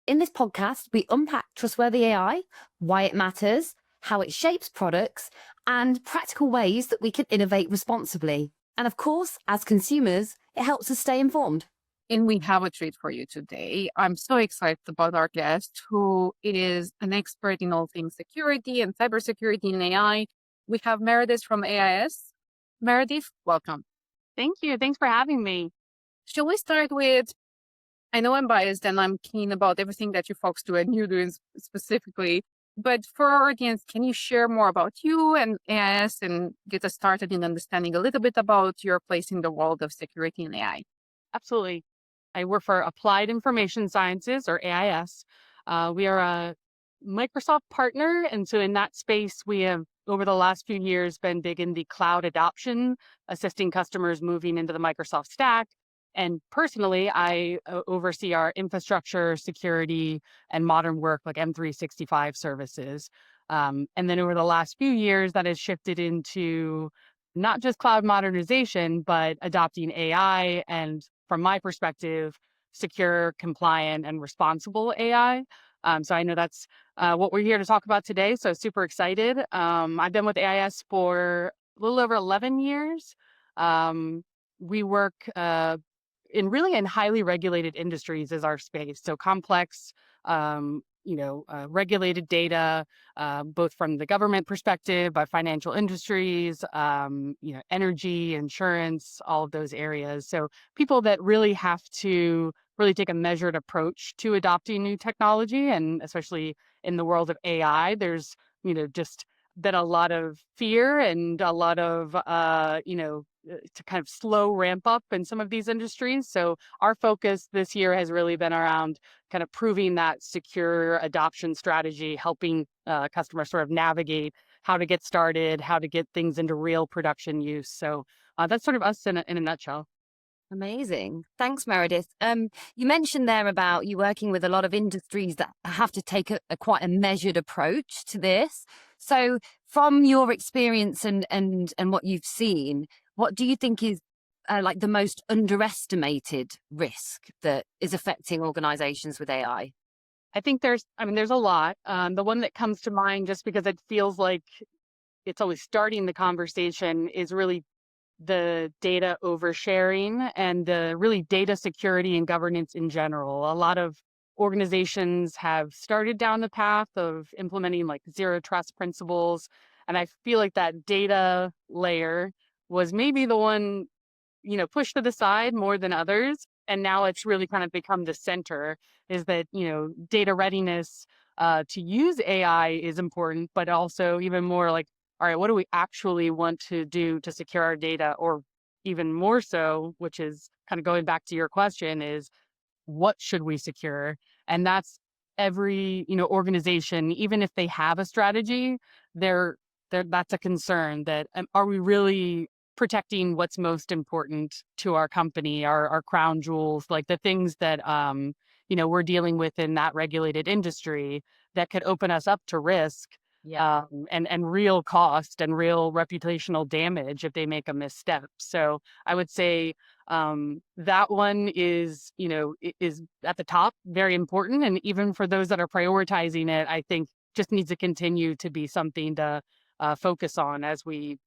In this podcast, we unpack trustworthy AI, why it matters, how it shapes products, and practical ways that we can innovate responsibly. And of course, as consumers, it helps us stay informed. And we have a treat for you today. I'm so excited about our guest, who is an expert in all things security and cybersecurity and AI. We have Meredith from AIS. Meredith, welcome. Thank you. Thanks for having me. Shall we start with, I know I'm biased and I'm keen about everything that you folks do and you do specifically, but for our audience, can you share more about you and AIS and get us started in understanding a little bit about your place in the world of security and AI? Absolutely. I work for Applied Information Sciences, or AIS. We are a Microsoft partner. And so in that space, we have, over the last few years, been big in the cloud adoption, assisting customers moving into the Microsoft stack. And personally, I oversee our infrastructure, security, and modern work like M365 services. And then over the last few years, that has shifted into not just cloud modernization, but adopting AI and, from my perspective, secure, compliant, and responsible AI. So I know that's what we're here to talk about today. So super excited. I've been with AIS for a little over 11 years. We work in highly regulated industries is our space. So complex, regulated data, both from the government perspective, by financial industries, energy, insurance, all of those areas. So people that really have to really take a measured approach to adopting new technology. And especially in the world of AI, there's, just been a lot of fear and a lot of, to kind of slow ramp up in some of these industries. So our focus this year has really been around kind of proving that secure adoption strategy, helping customers sort of navigate how to get started, how to get things into real production use. So that's sort of us in a nutshell. Amazing. Thanks, Meredith. You mentioned there about you working with a lot of industries that have to take a quite a measured approach to this. So from your experience and what you've seen, what do you think is like the most underestimated risk that is affecting organizations with AI? I think there's a lot. The one that comes to mind, just because it feels like it's always starting the conversation, is really the data oversharing and the really data security and governance in general. A lot of organizations have started down the path of implementing like zero trust principles. And I feel like that data layer was maybe the one, pushed to the side more than others. And now it's really kind of become the center, is that, data readiness to use AI is important, but also even more like, all right, what do we actually want to do to secure our data? Or even more so, which is kind of going back to your question, is what should we secure? And that's every, organization, even if they have a strategy, that's a concern that are we really protecting what's most important to our company, our crown jewels, like the things that, we're dealing with in that regulated industry that could open us up to risk. Yeah. And real cost and real reputational damage if they make a misstep. So I would say that one is at the top, very important. And even for those that are prioritizing it, I think just needs to continue to be something to focus on as we,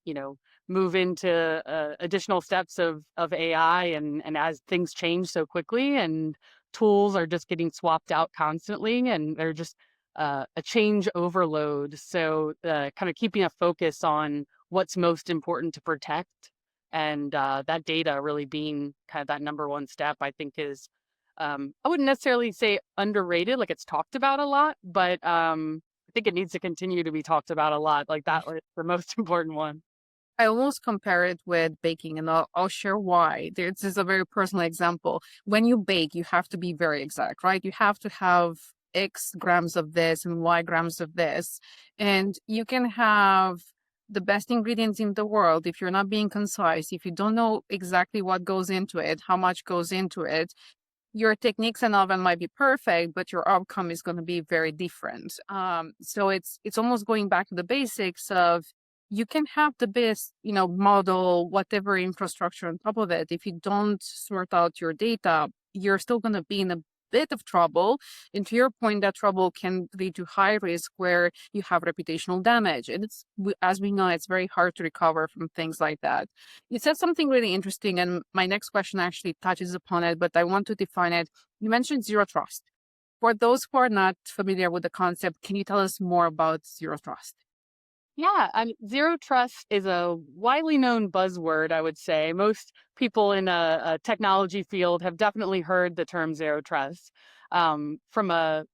move into additional steps of AI and as things change so quickly and tools are just getting swapped out constantly and they're just a change overload. So kind of keeping a focus on what's most important to protect and that data really being kind of that number one step, I think is, I wouldn't necessarily say underrated, like it's talked about a lot, but I think it needs to continue to be talked about a lot. Like that was the most important one. I almost compare it with baking, and I'll share why. This is a very personal example. When you bake, you have to be very exact, right? You have to have X grams of this and Y grams of this. And you can have the best ingredients in the world. If you're not being concise, if you don't know exactly what goes into it, how much goes into it, your techniques and oven might be perfect, but your outcome is going to be very different. So it's almost going back to the basics of, you can have the best, model, whatever infrastructure on top of it. If you don't sort out your data, you're still going to be in a bit of trouble. And to your point, that trouble can lead to high risk where you have reputational damage. And as we know, it's very hard to recover from things like that. You said something really interesting, and my next question actually touches upon it, but I want to define it. You mentioned zero trust. For those who are not familiar with the concept, can you tell us more about zero trust? Yeah, zero trust is a widely known buzzword, I would say. Most people in a technology field have definitely heard the term zero trust. From a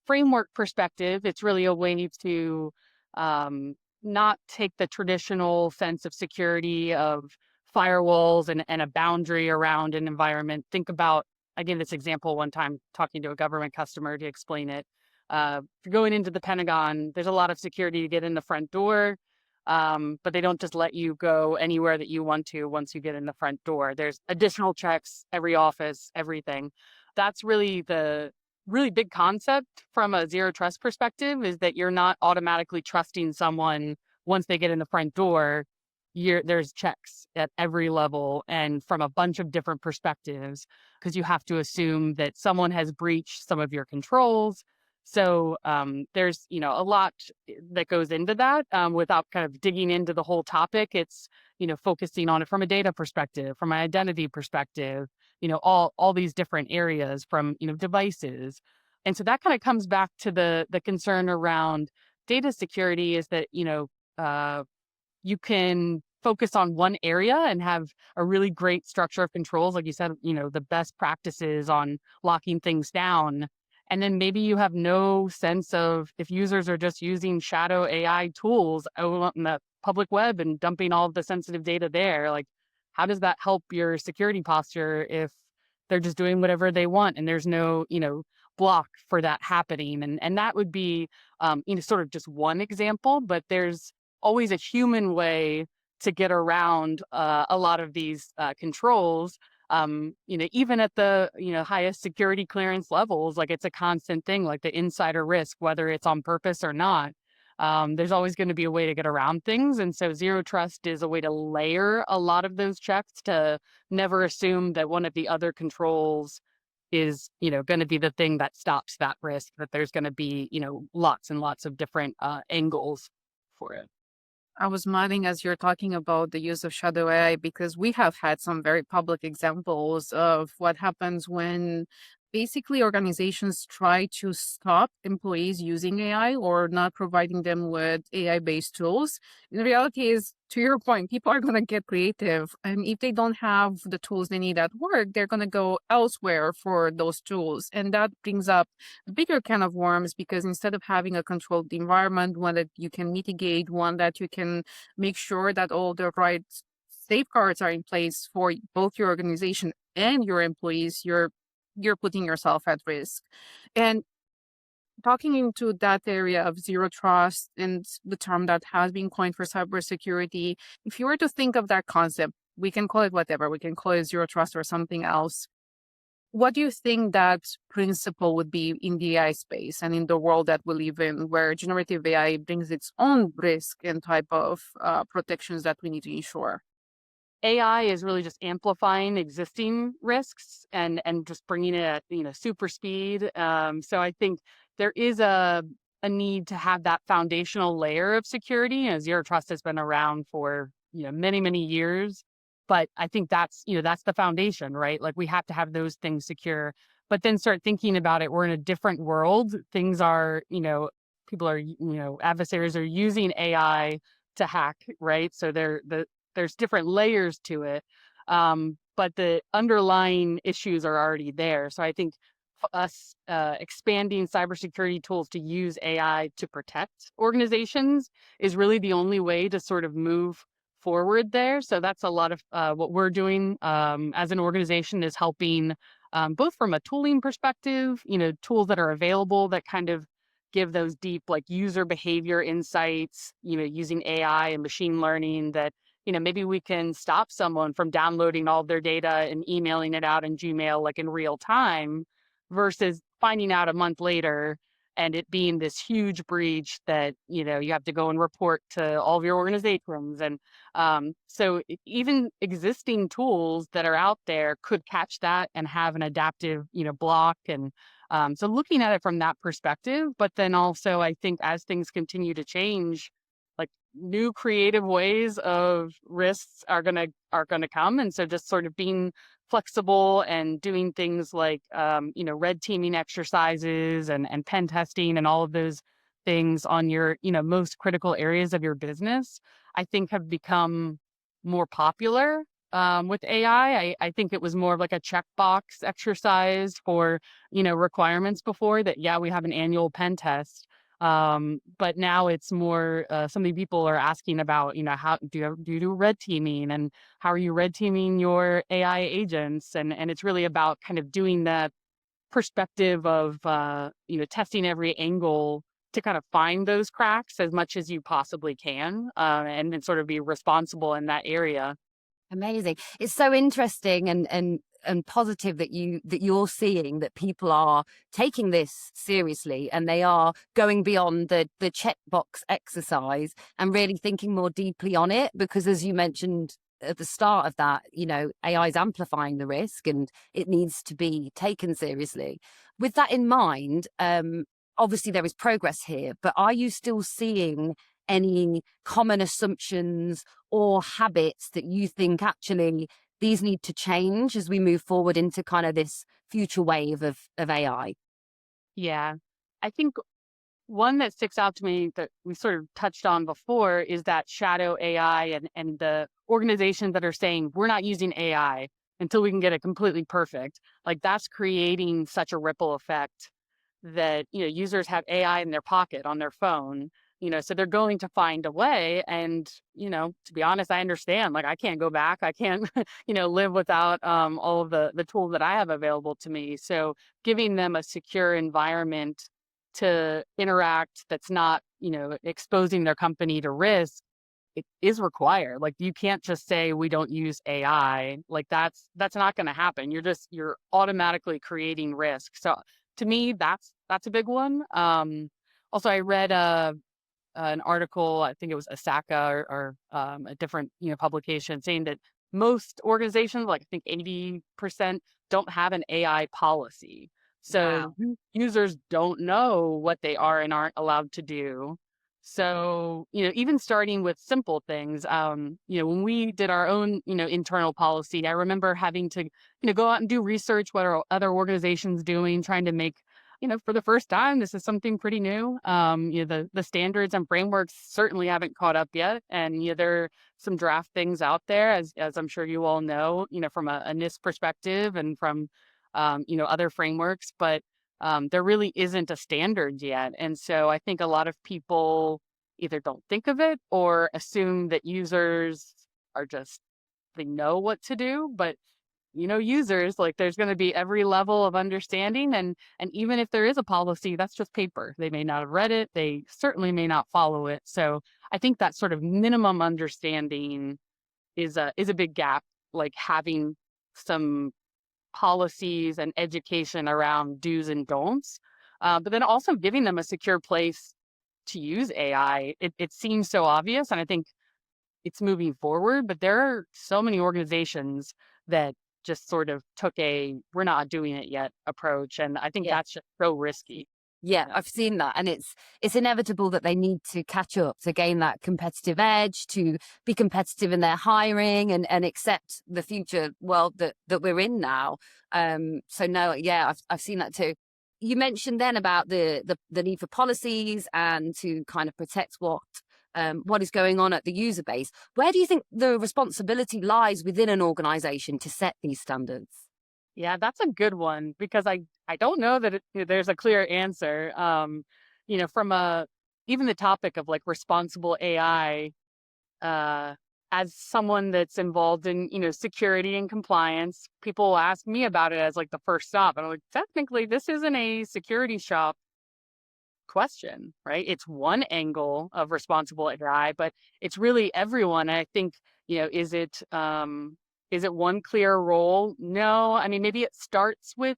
framework perspective, it's really a way to um, not take the traditional sense of security of firewalls and a boundary around an environment. Think about, I gave this example one time talking to a government customer to explain it. If you're going into the Pentagon, there's a lot of security to get in the front door, but they don't just let you go anywhere that you want to once you get in the front door. There's additional checks, every office, everything. That's really the really big concept from a zero trust perspective, is that you're not automatically trusting someone once they get in the front door. There's checks at every level and from a bunch of different perspectives, because you have to assume that someone has breached some of your controls. So there's a lot that goes into that. Without kind of digging into the whole topic, it's focusing on it from a data perspective, from an identity perspective, all these different areas, from devices. And so that kind of comes back to the concern around data security, is that uh, you can focus on one area and have a really great structure of controls, like you said, the best practices on locking things down. And then maybe you have no sense of, if users are just using shadow AI tools out in the public web and dumping all of the sensitive data there, like, how does that help your security posture if they're just doing whatever they want and there's no, block for that happening? And that would be, sort of just one example, but there's always a human way to get around a lot of these controls. Even at the highest security clearance levels, like, it's a constant thing, like the insider risk, whether it's on purpose or not. There's always going to be a way to get around things, and so zero trust is a way to layer a lot of those checks to never assume that one of the other controls is going to be the thing that stops that risk. That there's going to be lots and lots of different angles for it. I was smiling as you're talking about the use of shadow AI because we have had some very public examples of what happens when basically organizations try to stop employees using AI or not providing them with AI-based tools. And the reality is, to your point, people are going to get creative. And if they don't have the tools they need at work, they're going to go elsewhere for those tools. And that brings up a bigger can of worms, because instead of having a controlled environment, one that you can mitigate, one that you can make sure that all the right safeguards are in place for both your organization and your employees, you're putting yourself at risk. And talking into that area of zero trust and the term that has been coined for cybersecurity, if you were to think of that concept, we can call it whatever, we can call it zero trust or something else. What do you think that principle would be in the AI space and in the world that we live in, where generative AI brings its own risk and type of protections that we need to ensure? AI is really just amplifying existing risks and just bringing it at super speed. So I think there is a need to have that foundational layer of security. Zero trust has been around for many years, but I think that's the foundation, right? Like, we have to have those things secure. But then start thinking about it. We're in a different world. Things are people are adversaries are using AI to hack, right? So there's different layers to it, but the underlying issues are already there. So I think us expanding cybersecurity tools to use AI to protect organizations is really the only way to sort of move forward there. So that's a lot of what we're doing as an organization, is helping both from a tooling perspective, tools that are available that kind of give those deep, like, user behavior insights, using AI and machine learning, that maybe we can stop someone from downloading all of their data and emailing it out in Gmail, like, in real time, versus finding out a month later and it being this huge breach that, you have to go and report to all of your organizations. And so even existing tools that are out there could catch that and have an adaptive, block. And so looking at it from that perspective, but then also I think as things continue to change, like new creative ways of risks are gonna come. And so just sort of being flexible and doing things like red teaming exercises and pen testing and all of those things on your most critical areas of your business, I think have become more popular with AI. I think it was more of like a checkbox exercise for requirements before that. Yeah, we have an annual pen test. But now it's more, so many people are asking about, how do you do red teaming, and how are you red teaming your AI agents? And it's really about kind of doing that perspective of, testing every angle to kind of find those cracks as much as you possibly can, and then sort of be responsible in that area. Amazing. It's so interesting and positive that you're seeing that people are taking this seriously, and they are going beyond the checkbox exercise and really thinking more deeply on it, because as you mentioned at the start of that, AI is amplifying the risk and it needs to be taken seriously. With that in mind, obviously there is progress here, but are you still seeing any common assumptions or habits that you think actually these need to change as we move forward into kind of this future wave of AI? Yeah. I think one that sticks out to me that we sort of touched on before is that shadow AI, and the organizations that are saying we're not using AI until we can get it completely perfect. Like that's creating such a ripple effect that, users have AI in their pocket on their phone, so they're going to find a way. And, to be honest, I understand, like I can't go back. I can't, live without all of the tools that I have available to me. So giving them a secure environment to interact that's not, exposing their company to risk, it is required. Like you can't just say we don't use AI. Like that's not going to happen. You're automatically creating risk. So to me, that's a big one. Also, I read an article, I think it was Asaka or a different publication, saying that most organizations, like I think 80%, don't have an AI policy. So Wow. users don't know what they are and aren't allowed to do. So, even starting with simple things, when we did our own, internal policy, I remember having to, go out and do research. What are other organizations doing, trying to make, for the first time, this is something pretty new. The standards and frameworks certainly haven't caught up yet. And, there are some draft things out there, as I'm sure you all know, from a NIST perspective and from, other frameworks. But there really isn't a standard yet. And so I think a lot of people either don't think of it or assume that users are just, they know what to do. But, users, like there's going to be every level of understanding. And even if there is a policy, that's just paper. They may not have read it. They certainly may not follow it. So I think that sort of minimum understanding is a big gap, like having some policies and education around do's and don'ts, but then also giving them a secure place to use AI. It seems so obvious, and I think it's moving forward, but there are so many organizations that just sort of took a "we're not doing it yet" approach, and I think Yeah. that's just so risky. Yeah, I've seen that, and it's inevitable that they need to catch up to gain that competitive edge, to be competitive in their hiring and accept the future world that we're in now. So no, yeah, I've seen that too. You mentioned then about the need for policies and to kind of protect what is going on at the user base. Where do you think the responsibility lies within an organization to set these standards? Yeah, that's a good one because I don't know that there's a clear answer. From even the topic of like responsible AI, uh, as someone that's involved in security and compliance, people will ask me about it as like the first stop, and I'm like, technically, this isn't a security shop question, right? It's one angle of responsible AI, but it's really everyone. And I think, is it one clear role? No. I mean, maybe it starts with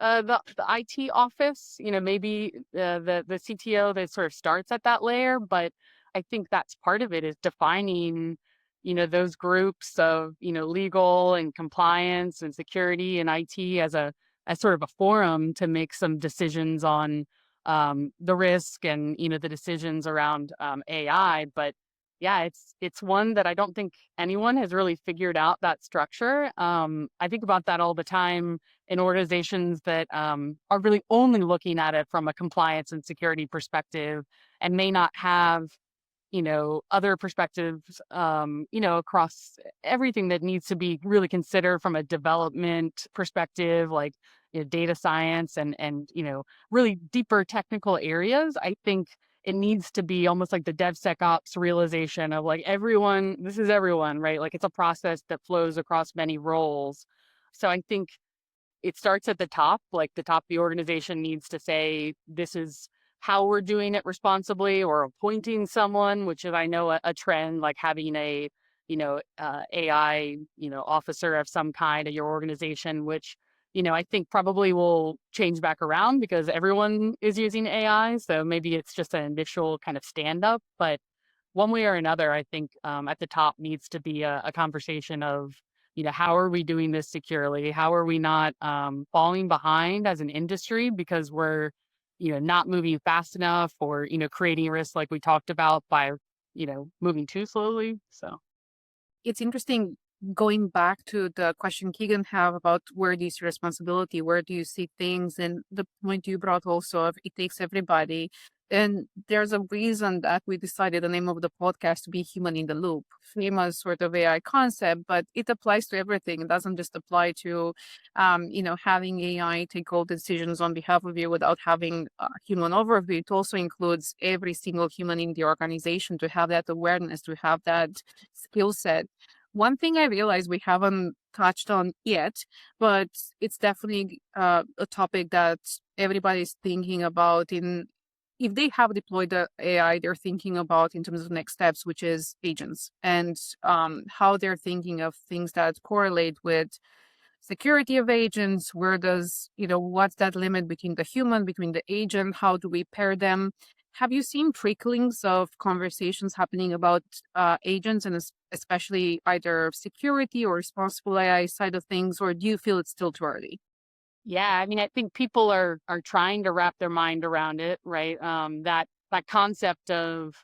the IT office, maybe the CTO that sort of starts at that layer, but I think that's part of it is defining, those groups of, legal and compliance and security and IT as sort of a forum to make some decisions on the risk and, the decisions around AI. But yeah, it's one that I don't think anyone has really figured out that structure. I think about that all the time in organizations that are really only looking at it from a compliance and security perspective and may not have, other perspectives, across everything that needs to be really considered from a development perspective, like, data science and, really deeper technical areas. I think it needs to be almost like the DevSecOps realization of like everyone, this is everyone, right? Like it's a process that flows across many roles. So I think it starts at the top, like the top of the organization needs to say, this is how we're doing it responsibly, or appointing someone, which is, I know, a trend, like having a, AI, officer of some kind at your organization, which, I think probably will change back around because everyone is using AI. So maybe it's just an initial kind of stand up, but one way or another, I think at the top needs to be a conversation of, how are we doing this securely? How are we not falling behind as an industry because we're, not moving fast enough, or, creating risks like we talked about by, moving too slowly. So It's interesting going back to the question Keegan have about where do you see responsibility, where do you see things, and the point you brought also of it takes everybody. And there's a reason that we decided the name of the podcast to be Human in the Loop. Famous sort of AI concept, but it applies to everything. It doesn't just apply to, having AI take all decisions on behalf of you without having a human overview. It also includes every single human in the organization to have that awareness, to have that skill set. One thing I realized we haven't touched on yet, but it's definitely a topic that everybody's thinking about in if they have deployed the AI, they're thinking about in terms of next steps, which is agents, and how they're thinking of things that correlate with security of agents. Where does, what's that limit between the human, between the agent? How do we pair them? Have you seen tricklings of conversations happening about agents, and especially either security or responsible AI side of things, or do you feel it's still too early? yeah, I mean, I think people are trying to wrap their mind around it, right? That concept of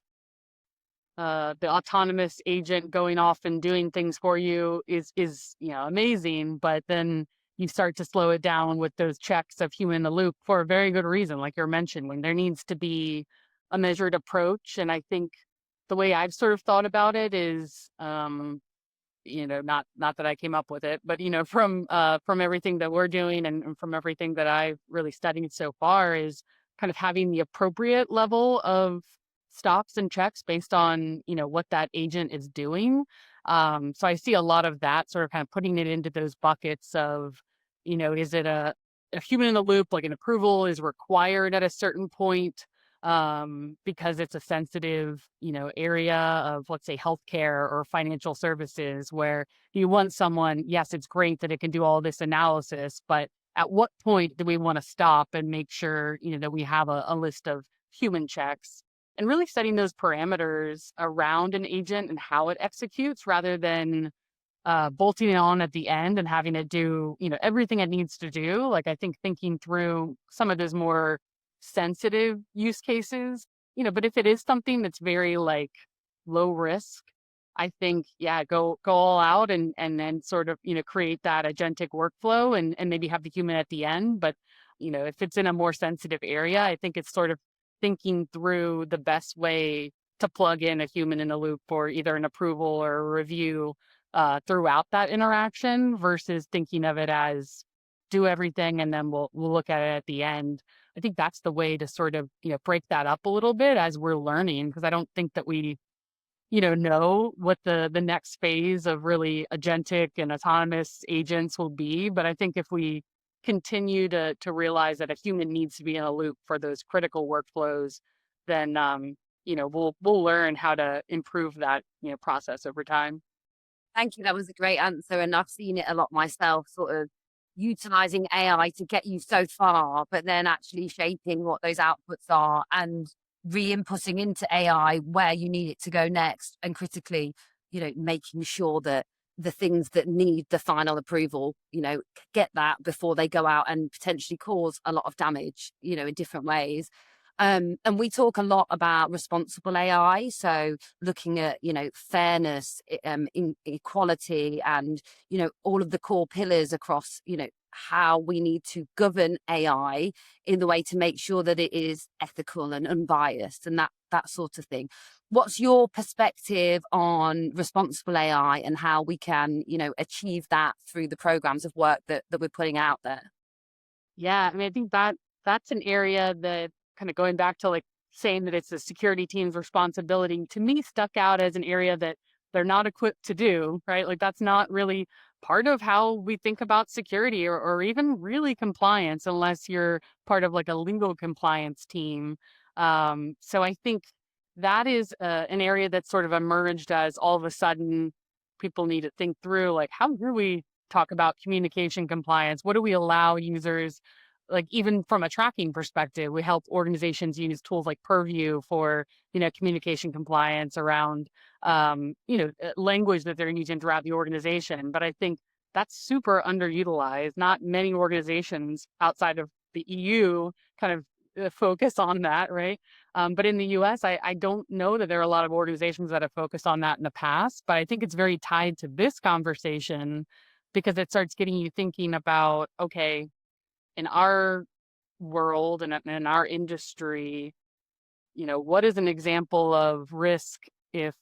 the autonomous agent going off and doing things for you is amazing, but then you start to slow it down with those checks of human in the loop for a very good reason, like you're mentioning. There needs to be a measured approach, and I think the way I've sort of thought about it is, not that I came up with it, but from everything that we're doing and from everything that I've really studied so far, is kind of having the appropriate level of stops and checks based on, what that agent is doing. So I see a lot of that sort of kind of putting it into those buckets of, is it a human in the loop, like an approval is required at a certain point, because it's a sensitive, area of, let's say, healthcare or financial services, where you want someone, yes, it's great that it can do all this analysis, but at what point do we want to stop and make sure, that we have a list of human checks, and really setting those parameters around an agent and how it executes, rather than bolting it on at the end and having it do, everything it needs to do. Like, I think thinking through some of those more sensitive use cases, but if it is something that's very like low risk, I think, yeah, go all out and then sort of, create that agentic workflow and maybe have the human at the end. But, if it's in a more sensitive area, I think it's sort of thinking through the best way to plug in a human in a loop for either an approval or a review throughout that interaction, versus thinking of it as do everything and then we'll look at it at the end. I think that's the way to sort of, break that up a little bit as we're learning, because I don't think that we, know what the next phase of really agentic and autonomous agents will be. But I think if we continue to realize that a human needs to be in a loop for those critical workflows, then we'll learn how to improve that, process over time. Thank you. That was a great answer. And I've seen it a lot myself, sort of utilizing AI to get you so far, but then actually shaping what those outputs are and re-inputting into AI where you need it to go next, and critically, making sure that the things that need the final approval, get that before they go out and potentially cause a lot of damage, in different ways. And we talk a lot about responsible AI. So looking at, fairness, equality, and, all of the core pillars across, how we need to govern AI in the way to make sure that it is ethical and unbiased and that sort of thing. What's your perspective on responsible AI and how we can, achieve that through the programs of work that we're putting out there? Yeah, I mean, I think that's an area that, kind of going back to like saying that it's the security team's responsibility, to me stuck out as an area that they're not equipped to do, right? Like that's not really part of how we think about security, or even really compliance unless you're part of like a legal compliance team. So I think that is an area that sort of emerged as all of a sudden people need to think through, like, how do we talk about communication compliance? What do we allow users, like even from a tracking perspective? We help organizations use tools like Purview for, communication compliance around, language that they're using throughout the organization. But I think that's super underutilized. Not many organizations outside of the EU kind of focus on that, right? But in the US, I don't know that there are a lot of organizations that have focused on that in the past, but I think it's very tied to this conversation because it starts getting you thinking about, okay, in our world and in our industry, what is an example of risk if,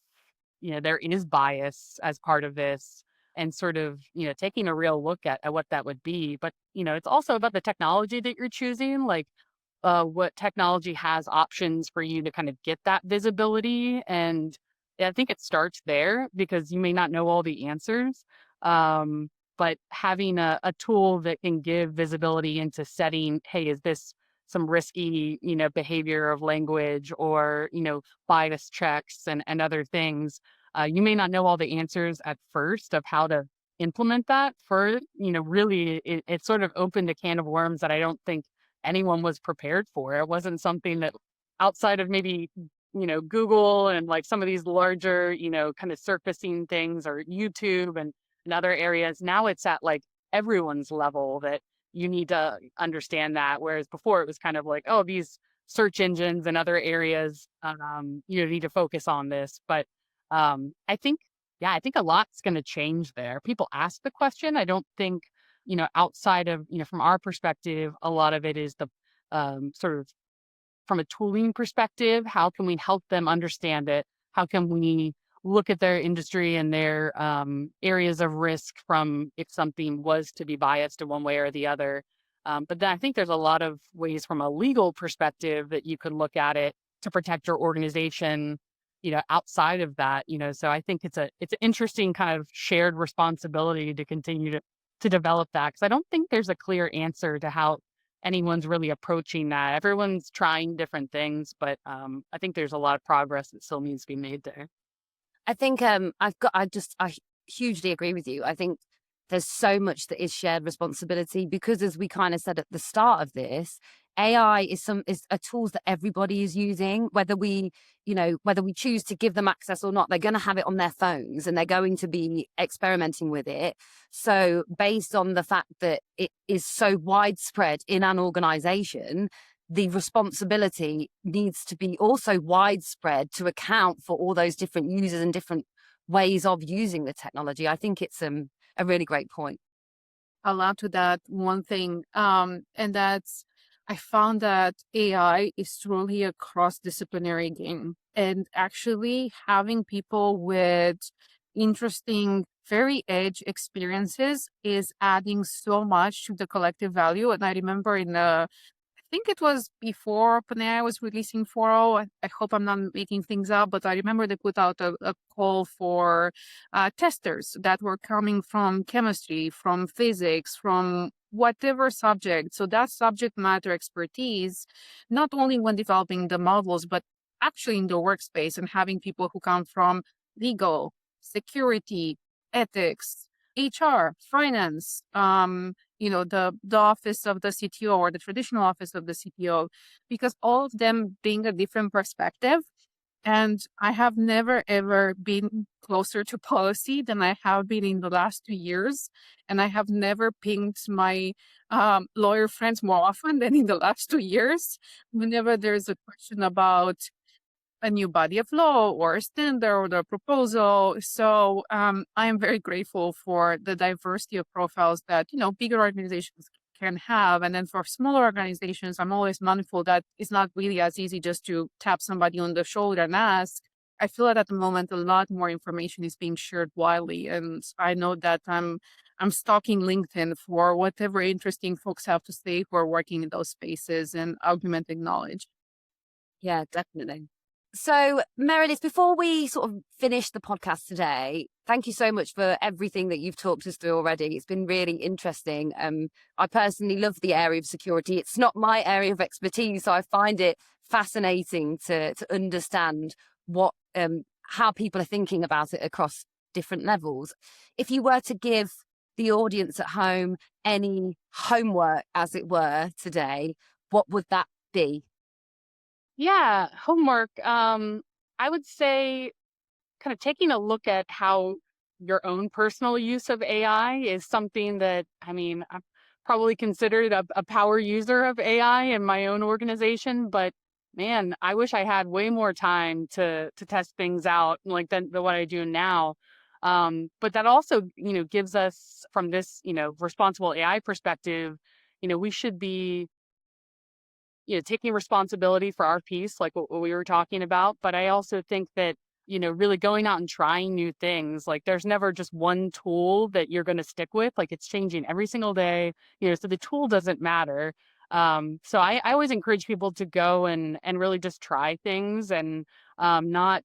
there is bias as part of this, and sort of, taking a real look at what that would be. But, it's also about the technology that you're choosing, like what technology has options for you to kind of get that visibility. And I think it starts there because you may not know all the answers. But having a tool that can give visibility into setting, hey, is this some risky, behavior of language, or, bias checks and other things. You may not know all the answers at first of how to implement that for, really it sort of opened a can of worms that I don't think anyone was prepared for. It wasn't something that outside of maybe, Google and like some of these larger, kind of surfacing things, or YouTube and other areas. Now it's at like everyone's level that you need to understand that. Whereas before it was kind of like, oh, these search engines and other areas, need to focus on this. But I think, yeah, I think a lot's going to change there. People ask the question. I don't think, outside of, from our perspective, a lot of it is the sort of from a tooling perspective, how can we help them understand it? How can we look at their industry and their areas of risk from if something was to be biased in one way or the other? But then I think there's a lot of ways from a legal perspective that you could look at it to protect your organization, outside of that. So I think it's an interesting kind of shared responsibility to continue to develop that, because I don't think there's a clear answer to how anyone's really approaching that. Everyone's trying different things, but I think there's a lot of progress that still needs to be made there. I think I hugely agree with you. I think there's so much that is shared responsibility because, as we kind of said at the start of this, AI is a tools that everybody is using, whether we choose to give them access or not. They're going to have it on their phones and they're going to be experimenting with it. So based on the fact that it is so widespread in an organization, the responsibility needs to be also widespread to account for all those different users and different ways of using the technology. I think it's a really great point. I'll add to that one thing, and that's I found that AI is truly a cross-disciplinary game, and actually having people with interesting, very edge experiences is adding so much to the collective value. And I remember I think it was before OpenAI was releasing 4.0. I hope I'm not making things up, but I remember they put out a call for testers that were coming from chemistry, from physics, from whatever subject. So that subject matter expertise, not only when developing the models, but actually in the workspace, and having people who come from legal, security, ethics, HR, finance, the office of the CTO or the traditional office of the CTO, because all of them bring a different perspective. And I have never, ever been closer to policy than I have been in the last 2 years. And I have never pinged my lawyer friends more often than in the last 2 years. Whenever there's a question about a new body of law or a standard or a proposal. So I am very grateful for the diversity of profiles that, bigger organizations can have. And then for smaller organizations, I'm always mindful that it's not really as easy just to tap somebody on the shoulder and ask. I feel that at the moment, a lot more information is being shared widely. And I know that I'm stalking LinkedIn for whatever interesting folks have to say who are working in those spaces and augmenting knowledge. Yeah, definitely. So, Meredith, before we sort of finish the podcast today, thank you so much for everything that you've talked us through already. It's been really interesting. I personally love the area of security. It's not my area of expertise, so I find it fascinating to understand what how people are thinking about it across different levels. If you were to give the audience at home any homework, as it were, today, what would that be? Yeah, homework. I would say kind of taking a look at how your own personal use of AI is something that, I mean, I'm probably considered a power user of AI in my own organization, but man, I wish I had way more time to test things out like than what I do now. But that also, gives us from this, responsible AI perspective, we should be taking responsibility for our piece, like what we were talking about. But I also think that, really going out and trying new things, like there's never just one tool that you're going to stick with. Like it's changing every single day, so the tool doesn't matter. So I always encourage people to go and really just try things and not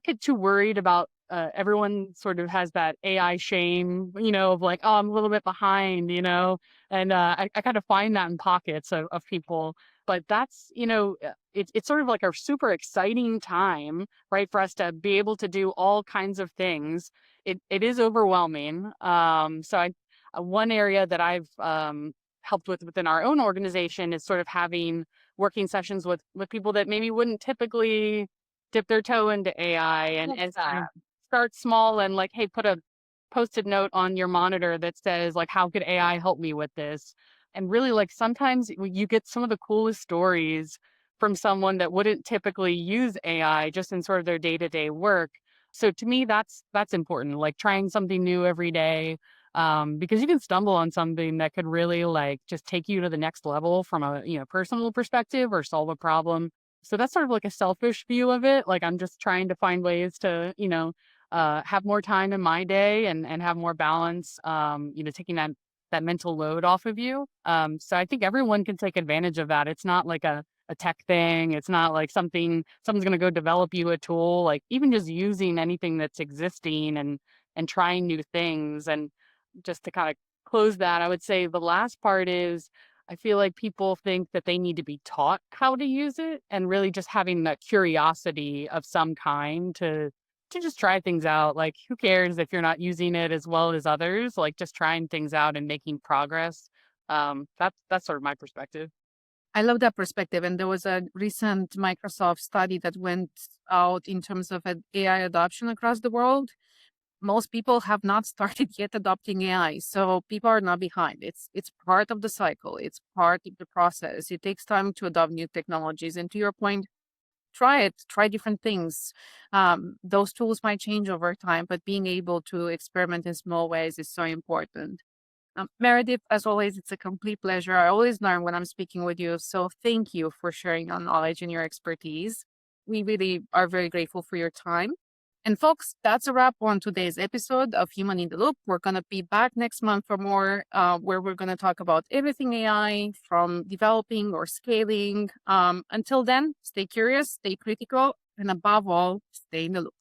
get too worried about everyone sort of has that AI shame, of like, oh, I'm a little bit behind, and I kind of find that in pockets of people. But that's, it's sort of like a super exciting time, right, for us to be able to do all kinds of things. It is overwhelming. One area that I've helped with within our own organization is sort of having working sessions with people that maybe wouldn't typically dip their toe into AI and kind of start small and like, hey, put a post-it note on your monitor that says like, how could AI help me with this? And really, like, sometimes you get some of the coolest stories from someone that wouldn't typically use AI just in sort of their day-to-day work. So to me, that's important, like trying something new every day, because you can stumble on something that could really like just take you to the next level from a personal perspective or solve a problem. So that's sort of like a selfish view of it. Like I'm just trying to find ways to have more time in my day and have more balance. Taking that mental load off of you. So I think everyone can take advantage of that. It's not like a tech thing. It's not like someone's going to go develop you a tool. Like even just using anything that's existing and trying new things. And just to kind of close that, I would say the last part is I feel like people think that they need to be taught how to use it, and really just having that curiosity of some kind to just try things out. Like, who cares if you're not using it as well as others? Like, just trying things out and making progress. That's sort of my perspective. I love that perspective. And there was a recent Microsoft study that went out in terms of AI adoption across the world. Most people have not started yet adopting AI, so people are not behind. It's part of the cycle. It's part of the process. It takes time to adopt new technologies. And to your point, try different things. Those tools might change over time, but being able to experiment in small ways is so important. Meredith, as always, it's a complete pleasure. I always learn when I'm speaking with you. So thank you for sharing your knowledge and your expertise. We really are very grateful for your time. And folks, that's a wrap on today's episode of Human in the Loop. We're going to be back next month for more, where we're going to talk about everything AI, from developing or scaling. Until then, stay curious, stay critical, and above all, stay in the loop.